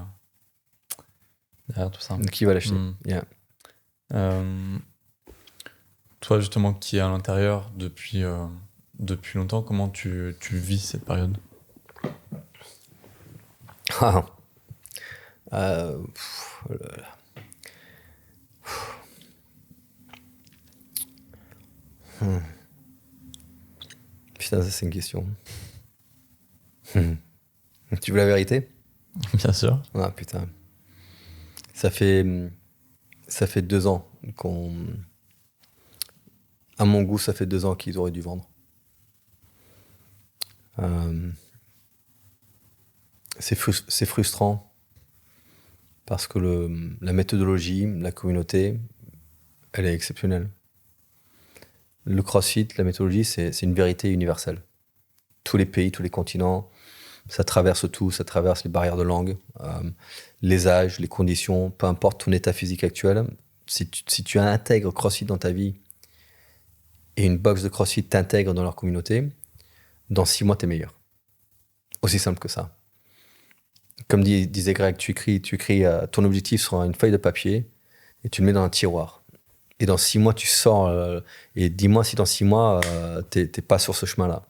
derrière tout ça. Qui va l'acheter. Yeah. Toi, justement, qui est à l'intérieur depuis longtemps, comment tu vis cette période? Putain, ça c'est une question. Tu veux la vérité? Bien sûr. Ah putain. Ça fait 2 ans à mon goût, ça fait 2 ans qu'ils auraient dû vendre. C'est frustrant parce que la méthodologie, la communauté, elle est exceptionnelle. Le CrossFit, la méthodologie, c'est une vérité universelle. Tous les pays, tous les continents, ça traverse tout, ça traverse les barrières de langue, les âges, les conditions, peu importe ton état physique actuel. Si tu intègres CrossFit dans ta vie et une box de CrossFit t'intègre dans leur communauté, dans 6 mois, t'es meilleur. Aussi simple que ça. Comme disait Greg, tu écris ton objectif sur une feuille de papier et tu le mets dans un tiroir. Et dans 6 mois, tu sors et dis-moi si dans 6 mois, t'es pas sur ce chemin-là.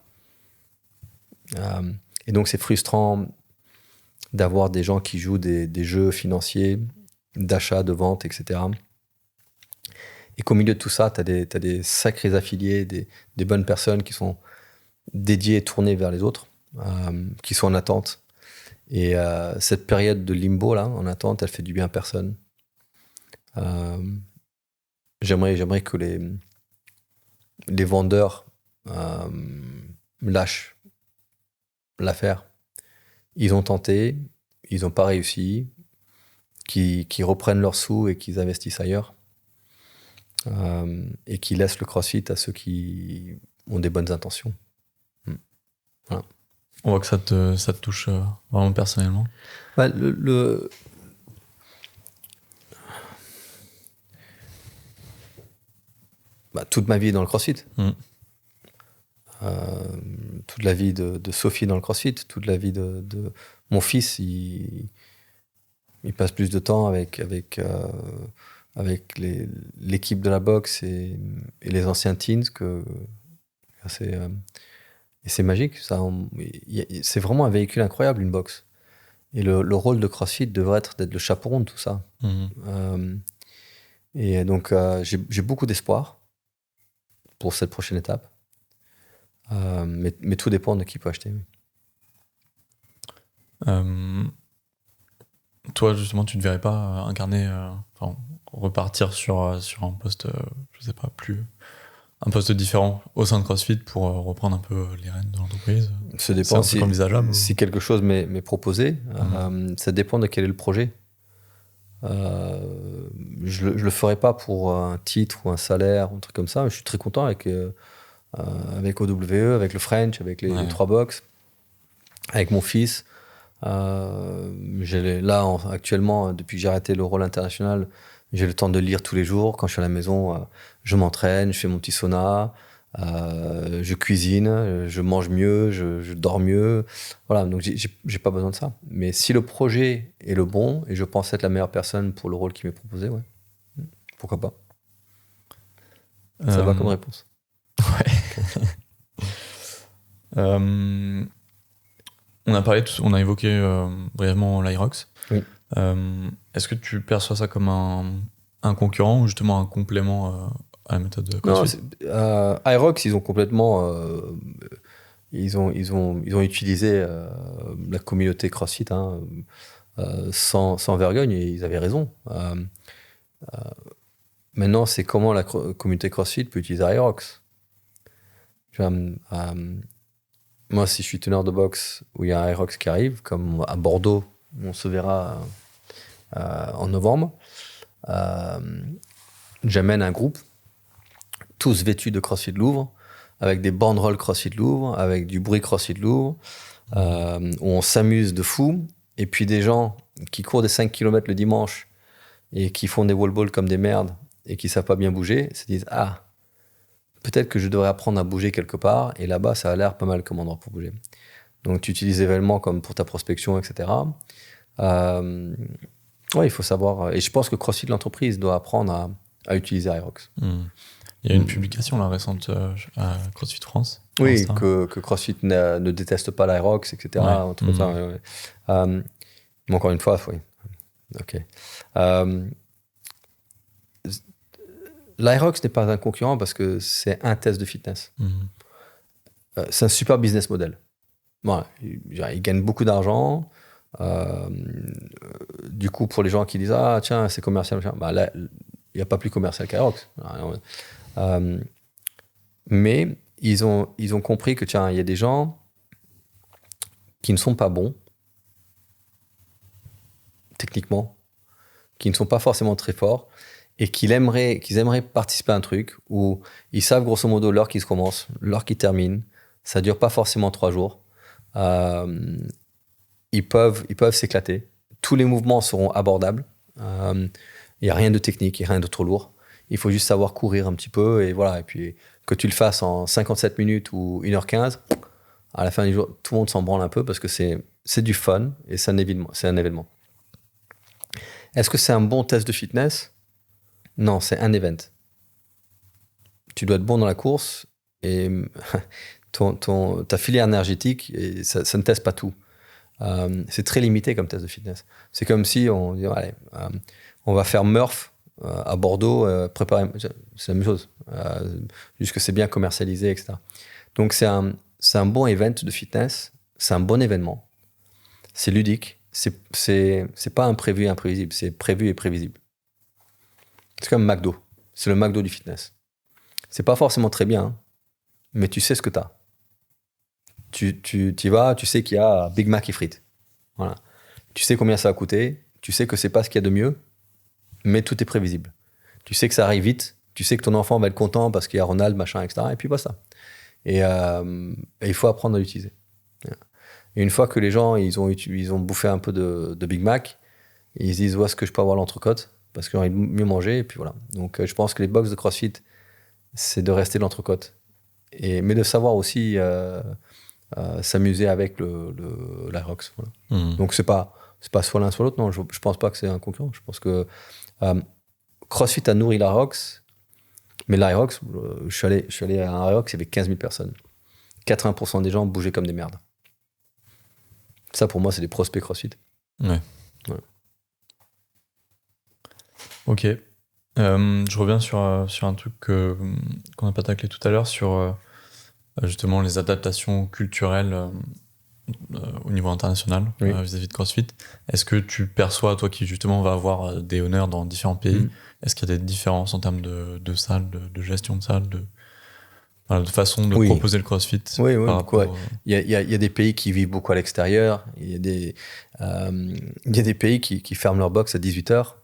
Et donc, c'est frustrant d'avoir des gens qui jouent des jeux financiers, d'achat, de vente, etc. Et qu'au milieu de tout ça, t'as des sacrés affiliés, des bonnes personnes qui sont dédiées et tournées vers les autres, qui sont en attente. Et cette période de limbo, là, en attente, elle fait du bien à personne. J'aimerais que les vendeurs lâchent l'affaire. Ils ont tenté, ils n'ont pas réussi, qui reprennent leurs sous et qu'ils investissent ailleurs, et qui laissent le CrossFit à ceux qui ont des bonnes intentions. Voilà. On voit que ça te touche vraiment personnellement. Ouais, toute ma vie dans le CrossFit. Toute la vie de Sophie dans le CrossFit, toute la vie de mon fils, il passe plus de temps avec l'équipe de la boxe et les anciens teens et c'est magique. C'est vraiment un véhicule incroyable, une boxe. Et le rôle de CrossFit devrait être d'être le chaperon de tout ça. Et donc, j'ai beaucoup d'espoir pour cette prochaine étape. Mais tout dépend de qui peut acheter. Toi, justement, tu ne te verrais pas incarner, repartir sur un poste, je sais pas, un poste différent au sein de CrossFit pour reprendre un peu les rênes de l'entreprise? Ça dépend c'est envisageable. Si quelque chose m'est proposé. Ça dépend de quel est le projet. Je le ferai pas pour un titre ou un salaire ou un truc comme ça. Je suis très content avec OWE, avec le French, avec les 3 box, avec mon fils. Actuellement, depuis que j'ai arrêté le rôle international, j'ai le temps de lire tous les jours. Quand je suis à la maison, je m'entraîne, je fais mon petit sauna, je cuisine, je mange mieux, je dors mieux. Voilà, donc j'ai pas besoin de ça. Mais si le projet est le bon et je pense être la meilleure personne pour le rôle qui m'est proposé, ouais, pourquoi pas. Ça va comme réponse. Ouais. On a évoqué brièvement l'Irox. Oui. Est-ce que tu perçois ça comme un concurrent ou justement un complément à la méthode de CrossFit? Non, Irox, ils ont complètement... ils ont utilisé la communauté CrossFit sans vergogne, et ils avaient raison. Maintenant, c'est comment la communauté CrossFit peut utiliser Irox. Moi, si je suis teneur de boxe où il y a un Irox qui arrive, comme à Bordeaux, on se verra en novembre, j'amène un groupe, tous vêtus de CrossFit Louvre, avec des banderoles CrossFit Louvre, avec du bruit CrossFit Louvre, où on s'amuse de fou, et puis des gens qui courent des 5 km le dimanche et qui font des wall balls comme des merdes et qui savent pas bien bouger, se disent « Ah, peut-être que je devrais apprendre à bouger quelque part, et là-bas, ça a l'air pas mal comme endroit pour bouger. » Donc, tu utilises l'événement comme pour ta prospection, etc. Ouais, il faut savoir. Et je pense que CrossFit, l'entreprise, doit apprendre à utiliser Irox. Il y a une publication là, récente à CrossFit France. Oui, que CrossFit ne déteste pas l'Irox, etc. Ouais. Mais encore une fois, oui. Ok. L'Irox n'est pas un concurrent parce que c'est un test de fitness. C'est un super business model. Voilà, ils gagnent beaucoup d'argent. Du coup, pour les gens qui disent « Ah, tiens, c'est commercial », bah là, il n'y a pas plus commercial qu'Irox. Mais ils ont compris que, tiens, il y a des gens qui ne sont pas bons, techniquement, qui ne sont pas forcément très forts, et qu'ils aimeraient participer à un truc où ils savent grosso modo l'heure qui se commence, l'heure qui termine. Ça dure pas forcément 3 jours. Ils peuvent s'éclater. Tous les mouvements seront abordables. Il n'y a rien de technique, il n'y a rien de trop lourd. Il faut juste savoir courir un petit peu, et voilà. Et puis, que tu le fasses en 57 minutes ou 1h15, à la fin du jour, tout le monde s'en branle un peu parce que c'est du fun et c'est un événement. Est-ce que c'est un bon test de fitness? Non, c'est un event. Tu dois être bon dans la course et ta filière énergétique, et ça ne teste pas tout. C'est très limité comme test de fitness. C'est comme si on dit, allez, on va faire Murph à Bordeaux, préparer. C'est la même chose. Juste que c'est bien commercialisé, etc. Donc c'est un bon event de fitness, c'est un bon événement. C'est ludique, c'est pas imprévu et imprévisible, c'est prévu et prévisible. C'est comme McDo, c'est le McDo du fitness. C'est pas forcément très bien, mais tu sais ce que t'as. Tu y vas, tu sais qu'il y a Big Mac et frites. Voilà. Tu sais combien ça va coûter, tu sais que c'est pas ce qu'il y a de mieux, mais tout est prévisible. Tu sais que ça arrive vite, tu sais que ton enfant va être content parce qu'il y a Ronald, machin, etc. Et puis pas ça. Et il faut apprendre à l'utiliser. Et une fois que les gens ils ont bouffé un peu de Big Mac, ils se disent où est-ce que je peux avoir l'entrecôte parce qu'ils ont envie de mieux manger, et puis voilà. Donc je pense que les box de CrossFit, c'est de rester de l'entrecôte, mais de savoir aussi s'amuser avec l'Irox. Voilà. Donc c'est pas soit l'un soit l'autre. Non, je pense pas que c'est un concurrent. Je pense que CrossFit a nourri l'Irox, mais l'Irox, je suis allé à un Irox, il y avait 15 000 personnes. 80% des gens bougeaient comme des merdes. Ça, pour moi, c'est des prospects CrossFit. Ouais. Voilà. Ok. Je reviens sur un truc qu'on n'a pas taclé tout à l'heure, sur justement les adaptations culturelles au niveau international vis-à-vis de CrossFit. Est-ce que tu perçois, toi qui justement va avoir des honneurs dans différents pays, est-ce qu'il y a des différences en termes de salles, de gestion de salles, de façon de proposer le CrossFit? Oui, il y a des pays qui vivent beaucoup à l'extérieur. Il y a des pays qui ferment leur box à 18h.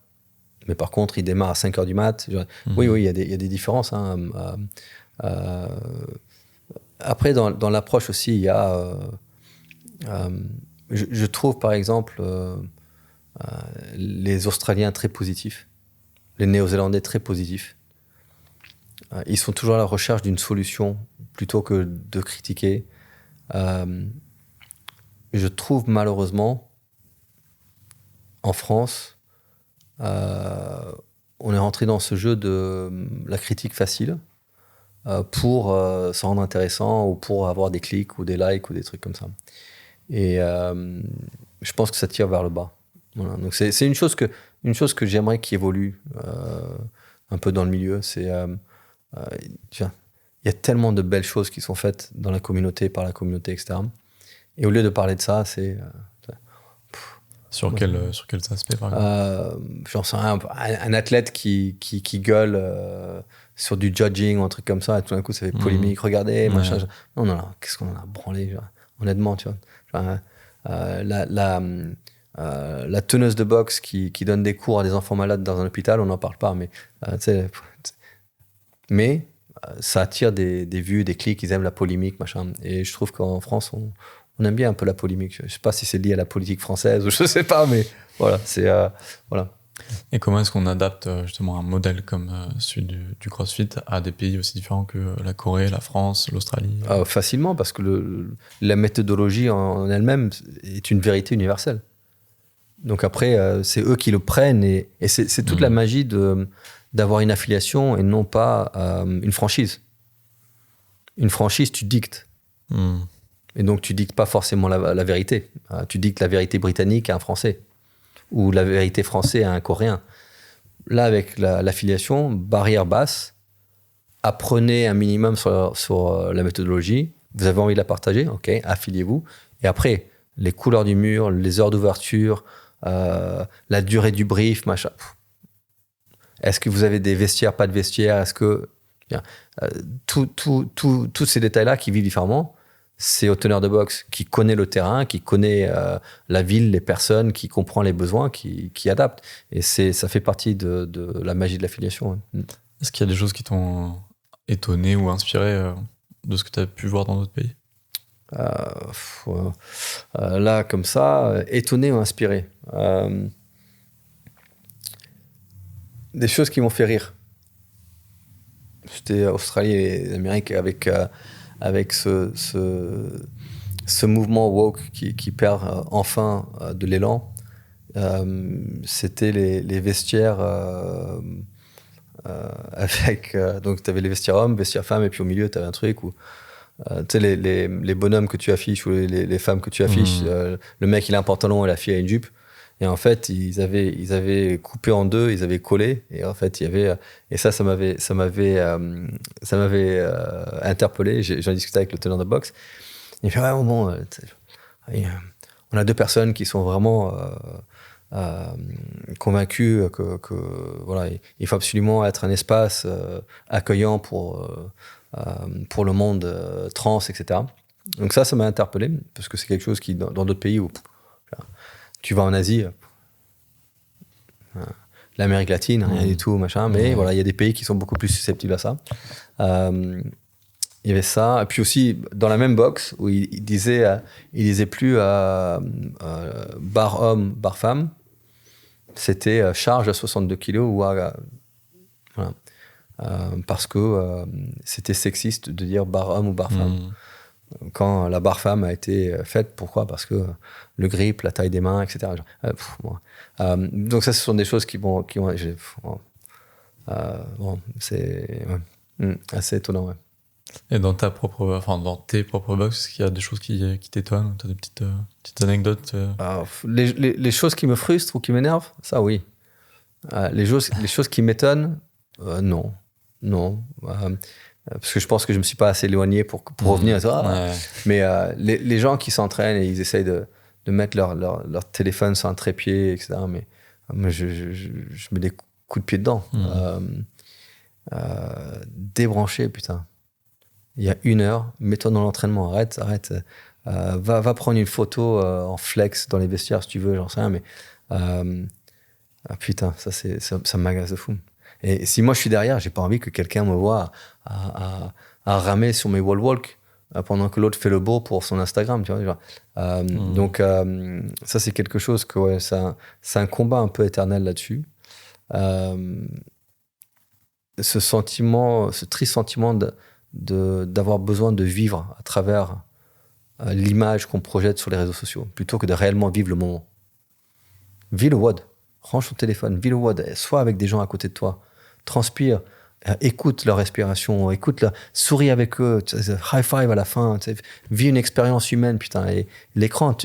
Mais par contre, ils démarrent à 5h du mat. Oui, il y a des différences. Après, dans l'approche aussi, il y a... je trouve, par exemple, les Australiens très positifs, les Néo-Zélandais très positifs. Ils sont toujours à la recherche d'une solution plutôt que de critiquer. Je trouve malheureusement, en France, on est rentré dans ce jeu de la critique facile pour se rendre intéressant ou pour avoir des clics ou des likes ou des trucs comme ça. Et je pense que ça tire vers le bas. Voilà. Donc c'est une chose que j'aimerais qu'il évolue un peu dans le milieu. Il y a tellement de belles choses qui sont faites dans la communauté, par la communauté, etc. Et au lieu de parler de ça, c'est... Sur quels aspects, par exemple j'en sais rien, un athlète qui gueule sur du judging ou un truc comme ça, et tout d'un coup ça fait polémique, regardez, machin. Non, qu'est-ce qu'on en a branlé, honnêtement, tu vois. La teneuse de boxe qui donne des cours à des enfants malades dans un hôpital, on n'en parle pas, mais ça attire des vues, des clics, ils aiment la polémique, machin. Et je trouve qu'en France, on aime bien un peu la polémique. Je ne sais pas si c'est lié à la politique française ou je ne sais pas, mais voilà, voilà. Et comment est-ce qu'on adapte justement un modèle comme celui du CrossFit à des pays aussi différents que la Corée, la France, l'Australie Facilement, parce que la méthodologie en elle-même est une vérité universelle. Donc après, c'est eux qui le prennent et c'est toute la magie d'avoir une affiliation et non pas une franchise. Une franchise, tu dictes. Et donc, tu dictes pas forcément la vérité. Tu dictes la vérité britannique à un Français ou la vérité française à un Coréen. Là, avec l'affiliation, barrière basse, apprenez un minimum sur la méthodologie. Vous avez envie de la partager, ok, affiliez-vous. Et après, les couleurs du mur, les heures d'ouverture, la durée du brief, machin. Est-ce que vous avez des vestiaires, pas de vestiaires? Est-ce que... tous ces détails-là qui vivent différemment, c'est au teneur de boxe qui connaît le terrain, qui connaît la ville, les personnes, qui comprend les besoins, qui adapte. Et ça fait partie de la magie de l'affiliation. Est-ce qu'il y a des choses qui t'ont étonné ou inspiré de ce que tu as pu voir dans d'autres pays? Là, comme ça, étonné ou inspiré. Des choses qui m'ont fait rire. J'étais Australie et Amérique avec ce mouvement woke qui perd enfin de l'élan. C'était les vestiaires avec... donc, tu avais les vestiaires hommes, vestiaires femmes, et puis au milieu, tu avais un truc où... tu sais, les bonhommes que tu affiches ou les femmes que tu affiches, le mec, il a un pantalon et la fille a une jupe. Et en fait, ils avaient coupé en deux, ils avaient collé. Et en fait, il y avait... Et ça m'avait interpellé. J'en discutais avec le teneur de boxe. Il fait, ouais, bon, on a deux personnes qui sont vraiment convaincues que voilà, il faut absolument être un espace accueillant pour le monde trans, etc. Donc ça m'a interpellé, parce que c'est quelque chose qui, dans d'autres pays où... Tu vas en Asie, l'Amérique latine, rien du tout, machin. Mais voilà, il y a des pays qui sont beaucoup plus susceptibles à ça. Il y avait ça. Et puis aussi, dans la même box, où il disait plus bar homme, bar femme. C'était charge à 62 kilos ou à... Voilà. Parce que c'était sexiste de dire bar homme ou bar femme. Quand la barre femme a été faite, pourquoi? Parce que le grip, la taille des mains, etc. Donc ça, ce sont des choses qui vont c'est assez étonnant. Ouais. Et dans tes propres box, est-ce qu'il y a des choses qui t'étonnent? Tu as des petites anecdotes les choses qui me frustrent ou qui m'énervent, ça oui. Les choses qui m'étonnent, non. Parce que je pense que je me suis pas assez éloigné pour revenir. Mais les gens qui s'entraînent et ils essayent de mettre leur téléphone sur un trépied, etc. Mais je mets des coups de pied dedans. Débrancher, putain. Il y a 1 heure, mets-toi dans l'entraînement, arrête. Va prendre une photo en flex dans les vestiaires si tu veux, j'en sais rien, mais putain, ça m'agace de fou. Et si moi je suis derrière, j'ai pas envie que quelqu'un me voit à ramer sur mes wall walk pendant que l'autre fait le beau pour son Instagram, tu vois, genre. Donc ça c'est quelque chose que c'est un combat un peu éternel là-dessus. Ce triste sentiment d'avoir besoin de vivre à travers l'image qu'on projette sur les réseaux sociaux, plutôt que de réellement vivre le moment. Vis le WOD, range ton téléphone, vis le WOD, sois avec des gens à côté de toi, transpire, écoute leur respiration, souris avec eux, high five à la fin, vis une expérience humaine, putain, et l'écran,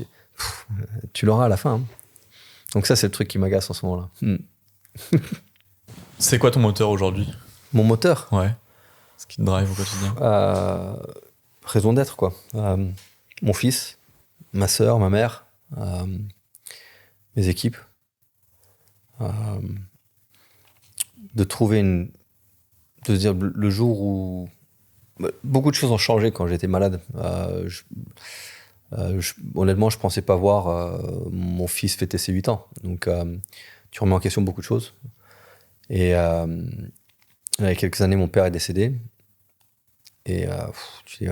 tu l'auras à la fin. Hein. Donc ça, c'est le truc qui m'agace en ce moment-là. C'est quoi ton moteur aujourd'hui ? Mon moteur ? Ouais. Ce qui te drive au quotidien ? Raison d'être, quoi. Mon fils, ma sœur, ma mère, mes équipes. De trouver de se dire le jour où beaucoup de choses ont changé quand j'étais malade. Honnêtement, je pensais pas voir mon fils fêter ses 8 ans. Donc, tu remets en question beaucoup de choses. Et il y a quelques années, mon père est décédé. Et tu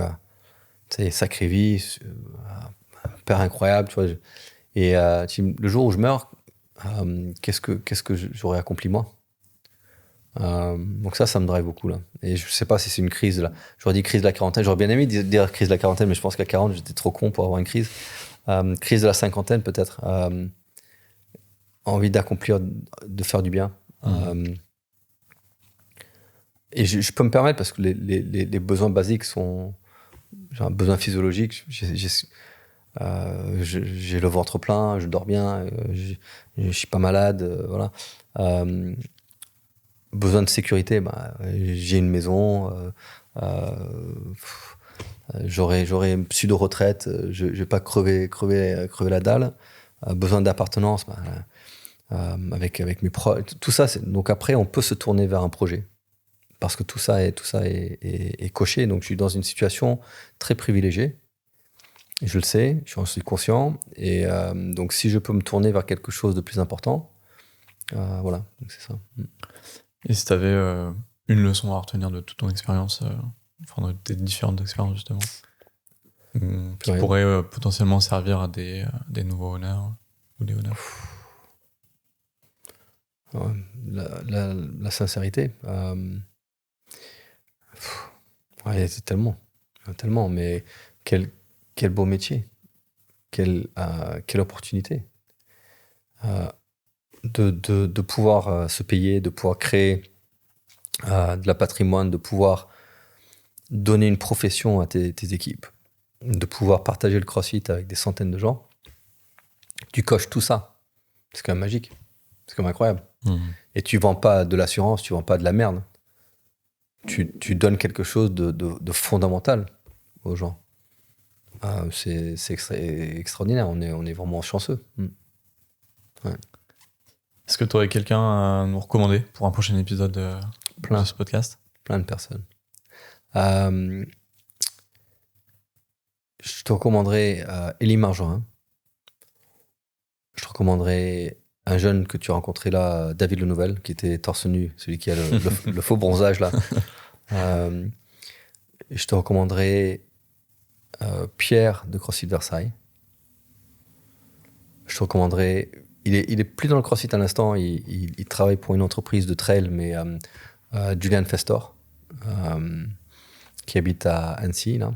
dis, sacrée vie, un père incroyable, tu vois. Et le jour où je meurs, qu'est-ce que j'aurais accompli moi ? Donc ça me drive beaucoup là. Et je sais pas si c'est une crise là. J'aurais dit crise de la quarantaine. J'aurais bien aimé dire crise de la quarantaine, mais je pense qu'à 40 j'étais trop con pour avoir une crise. Crise de la cinquantaine peut-être. Envie d'accomplir, de faire du bien. Et je peux me permettre parce que les besoins basiques sont un besoin physiologique. J'ai le ventre plein, je dors bien, je suis pas malade, voilà. Besoin de sécurité, j'ai une maison, j'aurai une pseudo-retraite, je vais pas crever la dalle. Besoin d'appartenance, avec mes proches, tout ça. Donc après, on peut se tourner vers un projet. Parce que tout ça est coché. Donc je suis dans une situation très privilégiée. Je le sais, j'en suis conscient. Et donc si je peux me tourner vers quelque chose de plus important, voilà, donc c'est ça. Et si tu avais une leçon à retenir de toute ton expérience, de tes différentes expériences justement, qui pourrait potentiellement servir à des nouveaux honneurs ou des honneurs. La sincérité. C'est tellement, mais quel beau métier, quelle opportunité de pouvoir se payer, de pouvoir créer de la patrimoine, de pouvoir donner une profession à tes équipes, de pouvoir partager le CrossFit avec des centaines de gens. Tu coches tout ça, c'est quand même magique, c'est quand même incroyable. Et tu vends pas de l'assurance, tu vends pas de la merde. Tu donnes quelque chose de fondamental aux gens. C'est extraordinaire, on est vraiment chanceux. Ouais. Est-ce que tu aurais quelqu'un à nous recommander pour un prochain épisode de ce podcast ? Plein de personnes. Je te recommanderais Élie Marjorin. Je te recommanderais un jeune que tu as rencontré là, David Le Nouvel, qui était torse nu, celui qui a le faux bronzage là. Je te recommanderais Pierre de CrossFit Versailles. Je te recommanderais... Il est plus dans le CrossFit à l'instant, il travaille pour une entreprise de trail, mais Julian Festor, qui habite à Annecy. Là.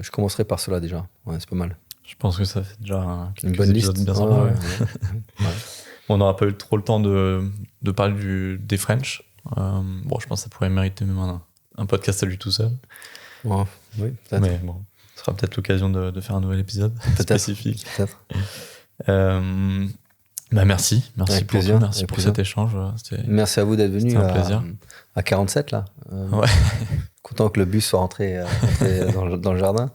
Je commencerai par cela déjà, c'est pas mal. Je pense que ça fait déjà une bonne liste. Bien sympa. On n'aura pas eu trop le temps de parler des French. Je pense que ça pourrait mériter même un podcast à lui tout seul. Oui, peut-être. Mais bon, ce sera peut-être l'occasion de faire un nouvel épisode spécifique. Peut-être. Merci avec pour plaisir, tout, merci pour cet échange. Merci à vous d'être venu à 47 là. Ouais. Content que le bus soit rentré dans le jardin.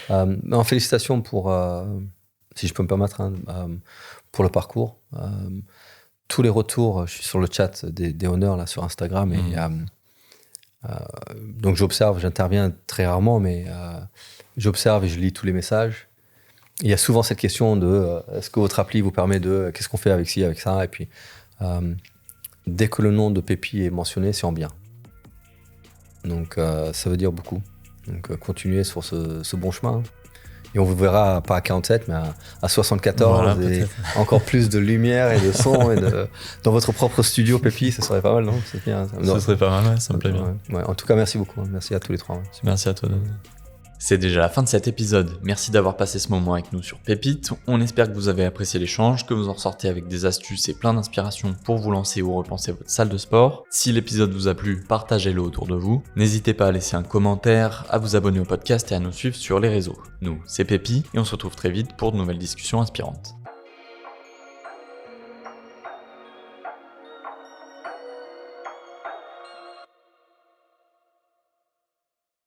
En félicitations pour, si je peux me permettre, pour le parcours. Tous les retours, je suis sur le chat des honneurs là sur Instagram et donc j'observe, j'interviens très rarement, mais j'observe et je lis tous les messages. Il y a souvent cette question de est-ce que votre appli vous permet de qu'est-ce qu'on fait avec ci, avec ça, et puis dès que le nom de Pépi est mentionné, c'est en bien. Donc ça veut dire beaucoup. Donc continuez sur ce bon chemin. Et on vous verra pas à 47, mais à 74, voilà, et encore plus de lumière et de son et dans votre propre studio, Pépi, ça serait pas mal, non? C'est bien. Ça serait pas mal, ouais, ça me plaît bien. Ouais. En tout cas, merci beaucoup. Merci à tous les trois. Ouais. Merci à toi, David. C'est déjà la fin de cet épisode. Merci d'avoir passé ce moment avec nous sur Pépite. On espère que vous avez apprécié l'échange, que vous en ressortez avec des astuces et plein d'inspiration pour vous lancer ou repenser votre salle de sport. Si l'épisode vous a plu, partagez-le autour de vous. N'hésitez pas à laisser un commentaire, à vous abonner au podcast et à nous suivre sur les réseaux. Nous, c'est Pépi et on se retrouve très vite pour de nouvelles discussions inspirantes.